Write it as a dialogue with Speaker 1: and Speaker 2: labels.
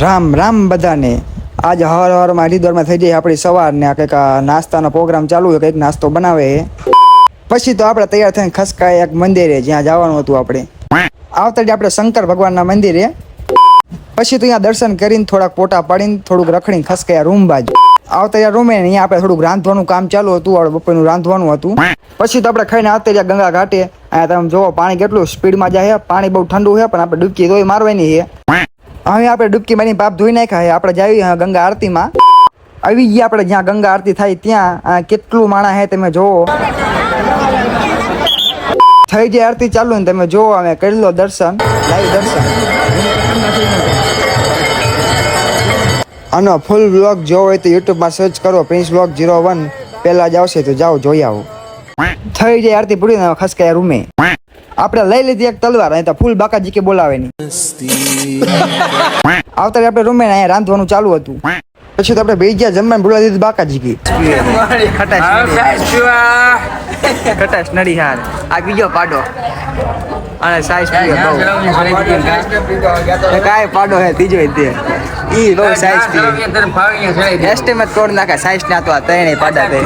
Speaker 1: રામ રામ બધાને. આજ હવારમાં હરિદ્વારમાં થઈ જાય આપણી સવાર ને કંઈક નાસ્તાનો પ્રોગ્રામ ચાલુ છે, કંઈક નાસ્તો બનાવે. પછી તો આપણે તૈયાર થઈને ખસકાય એક મંદિરે જ્યાં જવાનું હતું આપણે. આવતા આપણે શંકર ભગવાનના મંદિરે. પછી તો અહીંયા દર્શન કરીને થોડાક ફોટા પાડીને થોડુંક રખડીને ખસકાયા રૂમ બાજુ. આવતા ત્યાં રૂમે અહીંયા આપણે થોડુંક રાંધવાનું કામ ચાલુ હતું, આપણે બપોરનું રાંધવાનું હતું. પછી તો આપણે ખાઈને આવતા ત્યાં ગંગા ઘાટે. અહીંયા તમે જોવો પાણી કેટલું સ્પીડમાં જાય, પાણી બહુ ઠંડુ છે પણ આપણે ડૂબકી તોય મારવાની છે. હવે આપણે ડૂબકી મારીને પાપ ધોઈ નાખ્યા. આપણે જાવી ગંગા આરતીમાં આવી ગયા. આપણે જ્યાં ગંગા આરતી થાય ત્યાં કેટલું માણસ છે તમે જોવો. થઈ જાય આરતી ચાલુ ને તમે જોવો. અમે કરી લો દર્શન, લાઈવ દર્શન. આનો ફૂલ વ્લોગ જોવો હોય તો યુટ્યુબમાં સર્ચ કરો પ્રિન્સ વ્લોગ 01. પહેલાં જ આવશે તો જાઓ જોઈ આવો. થઈ જાય આરતી પૂરી ને ખસકાયા રૂમે. આપણે લઈ લીધી એક તલવાર, અહીં તો ફૂલ બાકાજી કે બોલાવે નહીં. આવતા આપણે રૂમે અહીંયા રાંધવાનું ચાલુ હતું. પછી તો આપણે બે ગયા જમવાનું બોલાવી દીધું બાકાજી કી. ખટાશ નડી હાર આ બીજો પાડો અને સાઈઝ કાંઈ પાડો હે ત્રીજો તે ઈ બહુ સાઈઝ પીએ એસ્ટિમેટ તોડ નાખે સાઈઝ ના તો આ ત્રણેય પાડા તે.